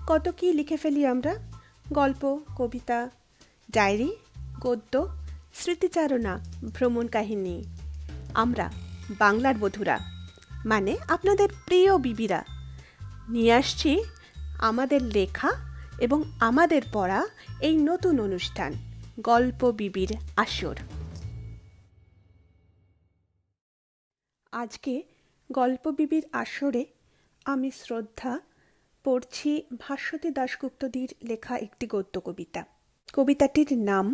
কত কি লিখে ফেলি আমরা, গল্প, কবিতা, ডায়েরি, গদ্য, স্মৃতিচারণা, ভ্রমণ কাহিনী। আমরা বাংলার বধূরা, মানে আপনাদের প্রিয় বিবিরা, নিয়ে আসছি আমাদের লেখা এবং আমাদের পড়া এই নতুন অনুষ্ঠান গল্প বিবির আসর। আজকে গল্প বিবির আসরে আমি শ্রদ্ধা পড়ছি ভাস্বতী দাশগুপ্তদির লেখা একটি গদ্য কবিতা। কবিতাটির নাম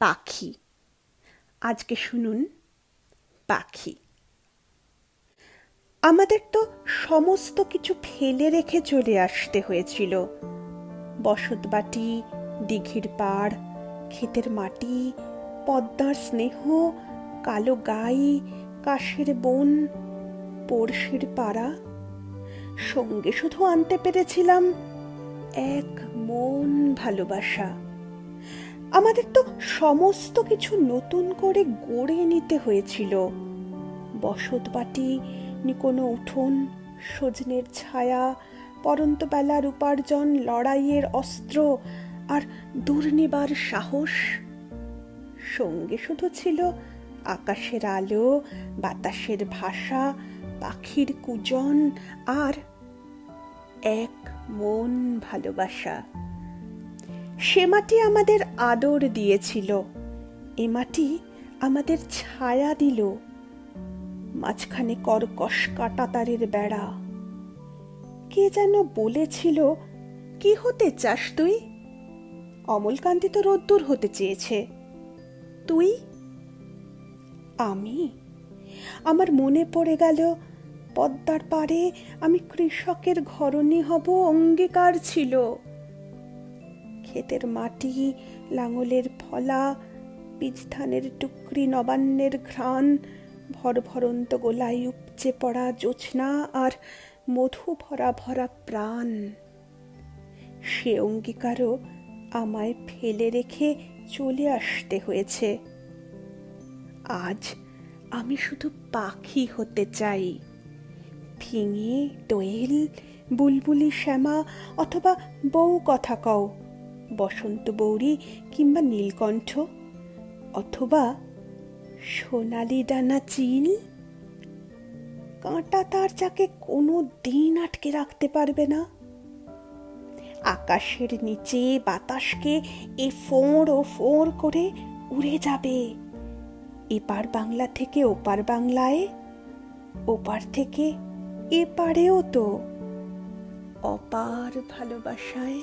পাখি। আজকে শুনুন পাখি। আমাদের তো সমস্ত কিছু ফেলে রেখে চলে আসতে হয়েছিল। বসতবাটি, দিঘির পাড়, ক্ষেতের মাটি, পদ্মার স্নেহ, কালো গাই, কাশের বন, পড়শির পাড়া। সঙ্গে শুধু আনতে পেরেছিলাম এক মন ভালোবাসা। আমাদের তো সমস্ত কিছু নতুন করে গড়ে নিতে হয়েছিল। বসতবাটি, নিকোনো উঠোন, সজনের ছায়া, পরন্ত বেলার উপার্জন, লড়াইয়ের অস্ত্র আর দুর্নিবার সাহস। সঙ্গে শুধু ছিল আকাশের আলো, বাতাসের ভাষা, পাখির কুজন আর এক মন ভালোবাসা। সে মাটি আমাদের আদর দিয়েছিল, এ মাটি আমাদের ছায়া দিল। মাঝখানে কর্কশ কাঁটাতারের বেড়া। কে যেন বলেছিল, কি হতে চাস তুই? অমলকান্তি তো রোদ্দুর হতে চেয়েছে, তুই? আমি? আমার মনে পড়ে গেল, পদ্মার পাড়ে আমি কৃষকের ঘরণী হব অঙ্গীকার ছিল। ক্ষেতের মাটি, লাঙলের ফলা, বীজ ধানের টুকরি, নবান্নের ঘ্রাণ, ভরভরন্ত গোলায় উপচে পড়া জোছনা আর মধু ভরা ভরা প্রাণ। সে অঙ্গীকারও আমায় ফেলে রেখে চলে আসতে হয়েছে। আজ আমি শুধু পাখি হতে চাই। ফিঙে, দোয়েল, বুলবুলি শ্যামা অথবা বউ কথা কও, বসন্ত বৌরি কিংবা নীলকণ্ঠ, অথবা সোনালি ডানা চিল। কাঁটা তার যাকে কোনো দিন আটকে রাখতে পারবে না। আকাশের নিচে বাতাসকে এ ফোঁড় ও ফোঁড় করে উড়ে যাবে, এপার বাংলা থেকে ওপার বাংলায়, ওপার থেকে এপারেও তো অপার ভালোবাসায়।